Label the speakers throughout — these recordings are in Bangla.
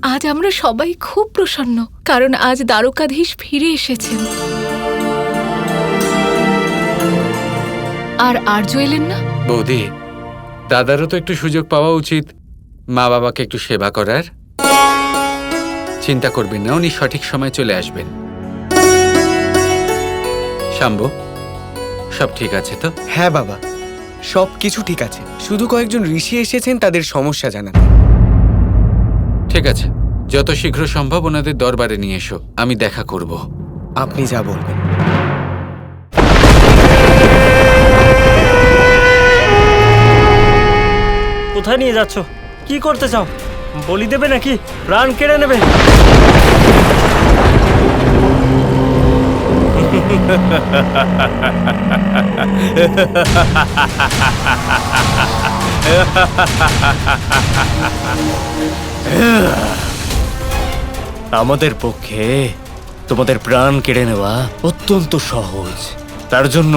Speaker 1: আজ আমরা সবাই খুব প্রসন্ন, কারণ আজ দ্বারকাধীশ ফিরে এসেছেন। আর আর্য এলেন না?
Speaker 2: বৌদি, দাদারও তো একটু সুযোগ পাওয়া উচিত মা বাবাকে একটু সেবা করার। চিন্তা করবেন না, উনি সঠিক সময় চলে আসবেন। শাম্বু, সব ঠিক আছে তো?
Speaker 3: হ্যাঁ বাবা, সব কিছু ঠিক আছে, শুধু কয়েকজন ঋষি এসেছেন তাদের সমস্যা জানাতে।
Speaker 2: ঠিক আছে, যত শীঘ্র সম্ভব ওনাদের দরবারে নিয়ে এসো, আমি দেখা করব।
Speaker 3: আপনি যা বলবেন।
Speaker 4: কোথায় নিয়ে যাচ্ছ? কি করতে চাও? বলি দেবে নাকি প্রাণ কেড়ে নেবে?
Speaker 5: আমাদের পক্ষে তোমাদের প্রাণ কেড়ে নেওয়া অত্যন্ত সহজ। তার জন্য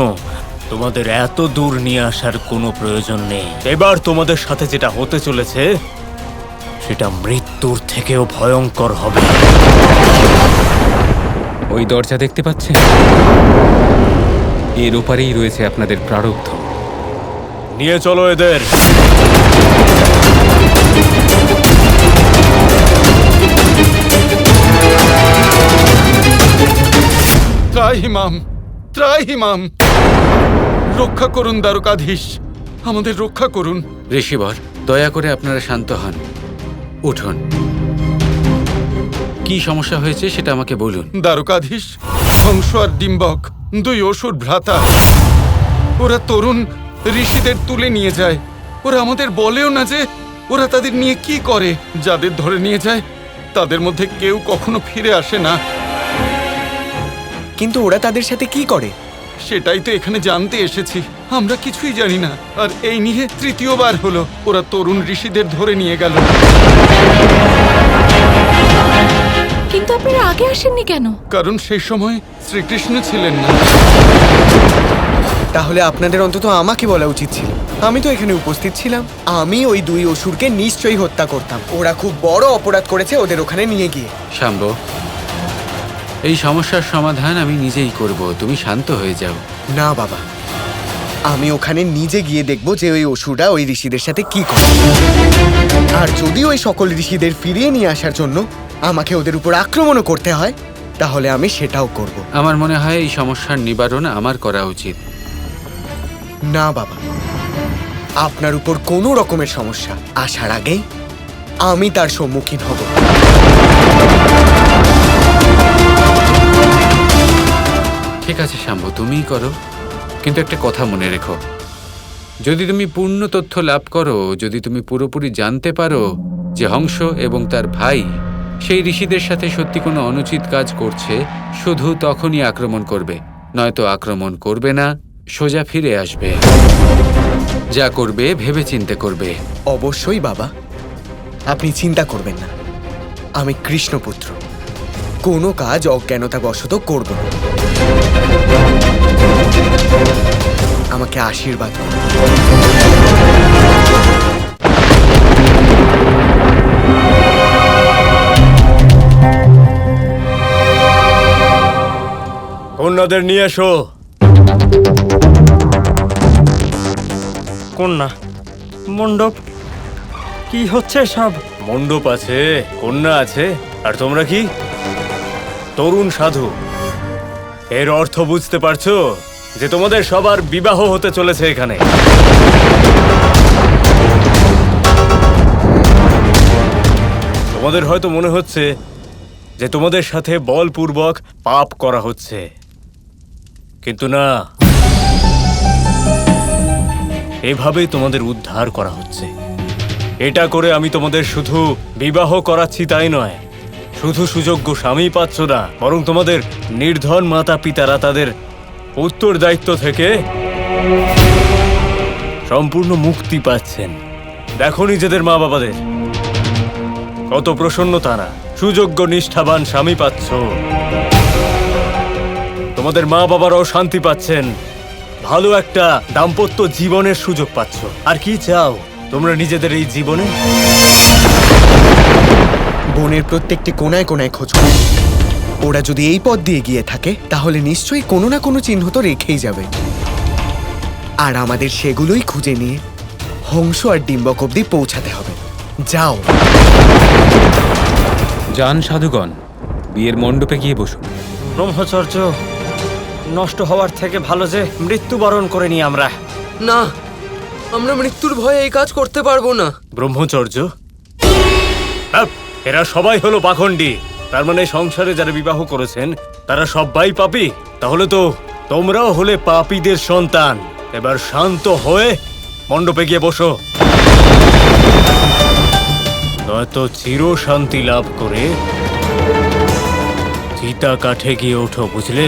Speaker 5: তোমাদের এত দূর নিয়ে আসার কোনো প্রয়োজন নেই। এবার তোমাদের সাথে যেটা হতে চলেছে সেটা মৃত্যুর থেকেও ভয়ঙ্কর হবে।
Speaker 6: ওই দরজা দেখতে পাচ্ছেন? এর ওপারেই রয়েছে আপনাদের প্রারব্ধ।
Speaker 5: নিয়ে চলো এদের।
Speaker 2: ত্রাহিমাম, ত্রাহিমাম, রক্ষা করুন দ্বারকাধীশ, আমাদের রক্ষা করুন। ঋষিবর, দয়া করে আপনারা শান্ত হন, উঠুন। কি সমস্যা হয়েছে সেটা আমাকে বলুন।
Speaker 7: দ্বারকাধীশ, হংস আর ডিম্বক দুই অসুর ভ্রাতা, ওরা তরুণ ঋষিদের তুলে নিয়ে যায়। ওরা আমাদের বলেও না যে ওরা তাদের নিয়ে কি করে। যাদের ধরে নিয়ে যায় তাদের মধ্যে কেউ কখনো ফিরে আসে না।
Speaker 3: কিন্তু ওরা তাদের সাথে কি করে?
Speaker 7: সেটাই তো এখানে জানতে এসেছি, আমরা কিছুই জানি না। আর এই নিয়ে তৃতীয়বার হলো ওরা তরুণ ঋষিদের ধরে নিয়ে গেল।
Speaker 1: কিন্তু আপনারা আগে আসেননি কেন?
Speaker 7: কারণ সেই সময় শ্রীকৃষ্ণ ছিলেন না।
Speaker 3: তাহলে আপনাদের অন্তত আমাকে বলা উচিত ছিল, আমি তো এখানে উপস্থিত ছিলাম। আমি ওই দুই অসুরকে নিশ্চয়ই হত্যা করতাম। ওরা খুব বড় অপরাধ করেছে ওদের ওখানে নিয়ে গিয়ে।
Speaker 2: শাম্ব, এই সমস্যার সমাধান আমি নিজেই করব, তুমি শান্ত হয়ে যাও।
Speaker 3: না বাবা, আমি ওখানে নিজে গিয়ে দেখব যে ওই অসুররা ওই ঋষিদের সাথে কি করে। আর যদি ওই সকল ঋষিদের ফিরিয়ে নিয়ে আসার জন্য আমাকে ওদের উপর আক্রমণও করতে হয়, তাহলে আমি সেটাও করব।
Speaker 2: আমার মনে হয় এই সমস্যার নিবারণ আমার করা উচিত।
Speaker 3: না বাবা, আপনার উপর কোনো রকমের সমস্যা আসার আগেই আমি তার সম্মুখীন হব।
Speaker 2: ঠিক আছে শাম্ব, তুমিই করো, কিন্তু একটা কথা মনে রেখো, যদি তুমি পূর্ণ তথ্য লাভ করো, যদি তুমি পুরোপুরি জানতে পারো যে হংস এবং তার ভাই সেই ঋষিদের সাথে সত্যি কোনো অনুচিত কাজ করছে, শুধু তখনই আক্রমণ করবে, নয়তো আক্রমণ করবে না, সোজা ফিরে আসবে। যা করবে ভেবে চিন্তে করবে।
Speaker 3: অবশ্যই বাবা, আপনি চিন্তা করবেন না। আমি কৃষ্ণপুত্র, কোনো কাজ অজ্ঞানতাবশত করব না। আমাকে আশীর্বাদ করুন।
Speaker 5: কন্যাদের নিয়ে এসো।
Speaker 4: কন্যা, মণ্ডপ, কি হচ্ছে সব?
Speaker 5: মণ্ডপ আছে, কন্যা আছে, আর তোমরা কি তরুণ সাধু। এর অর্থ বুঝতে পারছো যে তোমাদের সবার বিবাহ হতে চলেছে এখানে। তোমাদের হয়তো মনে হচ্ছে যে তোমাদের সাথে বলপূর্বক পাপ করা হচ্ছে, কিন্তু না, এভাবেই তোমাদের উদ্ধার করা হচ্ছে। এটা করে আমি তোমাদের শুধু বিবাহ করাচ্ছি তাই নয়, শুধু সুযোগ্য স্বামী পাচ্ছ না, বরং তোমাদের নির্ধন মাতা পিতারা তাদের উত্তরদায়িত্ব থেকে সম্পূর্ণ মুক্তি পাচ্ছেন। দেখো নিজেদের মা বাবাদের, কত প্রসন্ন তারা, সুযোগ্য নিষ্ঠাবান স্বামী পাচ্ছ। তোমাদের মা বাবারাও শান্তি পাচ্ছেন, ভালো একটা দাম্পত্য জীবনের সুযোগ পাচ্ছ। আর কি চাও তোমরা নিজেদের এই জীবনে?
Speaker 3: বনের প্রত্যেকটি কোনায় কোনায় খোঁজ করব। ওরা যদি এই পথ দিয়ে গিয়ে থাকে তাহলে নিশ্চয়ই কোনো না কোনো চিহ্ন তো রেখেই যাবে, আর আমাদের সেগুলোই খুঁজে নিয়ে হংস আর ডিম্বক অব্দি পৌঁছাতে হবে। যাও।
Speaker 6: যান সাধুগণ, বিয়ের মণ্ডপে গিয়ে বসুন।
Speaker 4: ব্রহ্মচর্য নষ্ট হওয়ার থেকে ভালো যে মৃত্যুবরণ করে নিই আমরা।
Speaker 8: না, আমরা মৃত্যুর ভয়ে এই কাজ করতে পারবো না।
Speaker 5: ব্রহ্মচর্য? এরা সবাই হলো পাখণ্ডী। তার মানে সংসারে যারা বিবাহ করেছেন তারা সবাই পাপী। তাহলে তো তোমরাও হলে পাপীদের সন্তান। এবার শান্ত হয়ে মণ্ডপে গিয়ে বসো, নয়তো চির শান্তি লাভ করে চিতা কাঠে গিয়ে ওঠো, বুঝলে?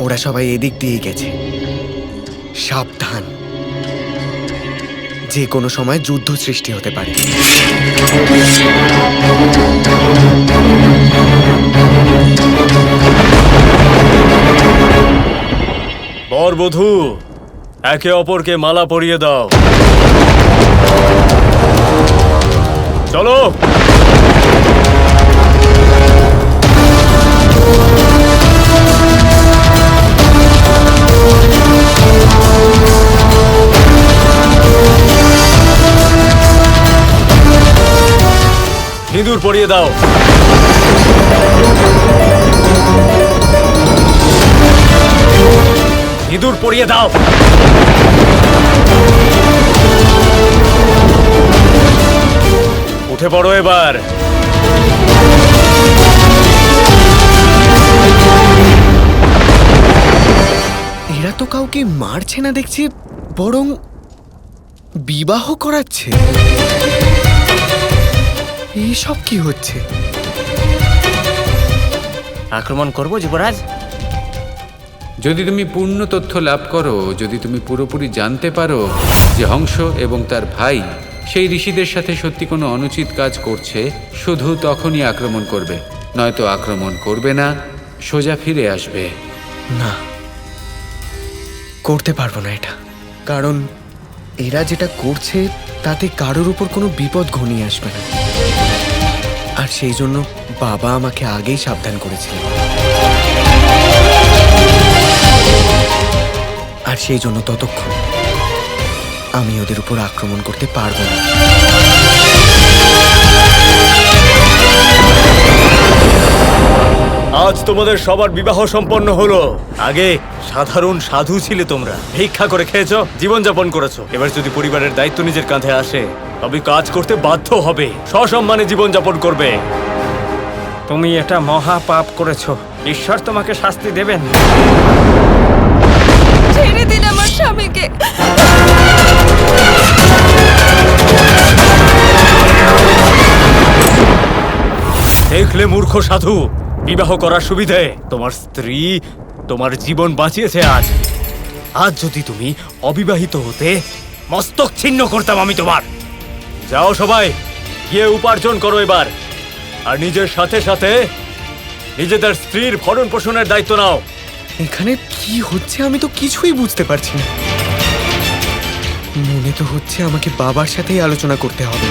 Speaker 3: ওরা সবাই এদিক দিয়ে গেছে। সাবধান, যে কোনো সময় যুদ্ধ সৃষ্টি হতে পারে।
Speaker 5: বরবধূ, একে অপরকে মালা পরিয়ে দাও। চলো। সিঁদুর পরিয়ে দাও। সিঁদুর পরিয়ে দাও। উঠে পড়ো এবার।
Speaker 3: এরা তো কাউকে মারছে না দেখছি, বরং বিবাহ করাচ্ছে। এইসব কি হচ্ছে?
Speaker 5: আক্রমণ করবো যুবরাজ?
Speaker 2: যদি তুমি পূর্ণ তথ্য লাভ করো, যদি তুমি পুরোপুরি জানতে পারো যে হংস এবং তার ভাই সেই ঋষিদের সাথে সত্যি কোনো অনুচিত কাজ করছে, শুধু তখনই আক্রমণ করবে, নয়তো আক্রমণ করবে না, সোজা ফিরে আসবে।
Speaker 3: না, করতে পারবো না এটা, কারণ এরা যেটা করছে তাতে কারোর উপর কোনো বিপদ ঘনিয়ে আসবে না। আর সেই জন্য বাবা আমাকে আগেই সাবধান করেছিলেন, আর সেই জন্য ততক্ষণ আমি ওদের উপর আক্রমণ করতে পারবো না।
Speaker 5: আজ তোমাদের সবার বিবাহ সম্পন্ন হলো। আগে সাধারণ সাধু ছিলে তোমরা, ভিক্ষা করে খেয়েছো, জীবনযাপন করেছো। এবার যদি পরিবারের দায়িত্ব নিজের কাঁধে আসে তবে কাজ করতে বাধ্য হবে, সসম্মানে জীবনযাপন করবে।
Speaker 4: তুমি এটা মহা পাপ করেছো, ঈশ্বর তোমাকে শাস্তি দেবেন।
Speaker 1: ছেড়ে দিন আমার স্বামীকে।
Speaker 5: দেখলে মূর্খ সাধু, বিবাহ করার সুবিধে তোমার স্ত্রী তোমার জীবন বাঁচিয়েছে। আজ আজ যদি তুমি অবিবাহিত হতে, মস্তক ছিন্ন করতাম আমি তোমার। যাও সবাই, গিয়ে উপার্জন করো এবার, আর নিজের সাথে সাথে নিজেদের স্ত্রীর ভরণ পোষণের দায়িত্ব নাও।
Speaker 3: এখানে কি হচ্ছে আমি তো কিছুই বুঝতে পারছি না। মনে তো হচ্ছে আমাকে বাবার সাথেই আলোচনা করতে হবে।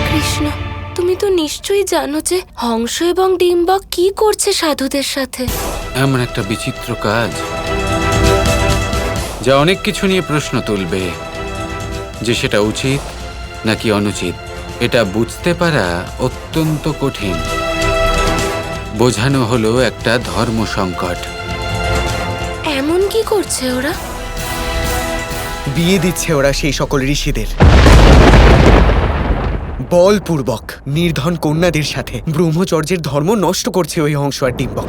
Speaker 9: কৃষ্ণ, তুমি তো নিশ্চয়ই জানো যে হংস এবং ডিম্বক কি করছে সাধুদের সাথে।
Speaker 2: এমন একটা বিচিত্র কাজ যা অনেক কিছু নিয়ে প্রশ্ন তুলবে, যে সেটা উচিত নাকি অনুচিত এটা বুঝতে পারা অত্যন্ত কঠিন। বোঝানো হলো একটা ধর্ম সংকট।
Speaker 9: এমন কি করছে ওরা?
Speaker 3: বিয়ে দিচ্ছে ওরা সেই সকল ঋষিদের, বলপূর্বক নির্ধন কন্যাদের সাথে ব্রহ্মচর্যের ধর্ম নষ্ট করছে ওই হংস আর ডিম্বক।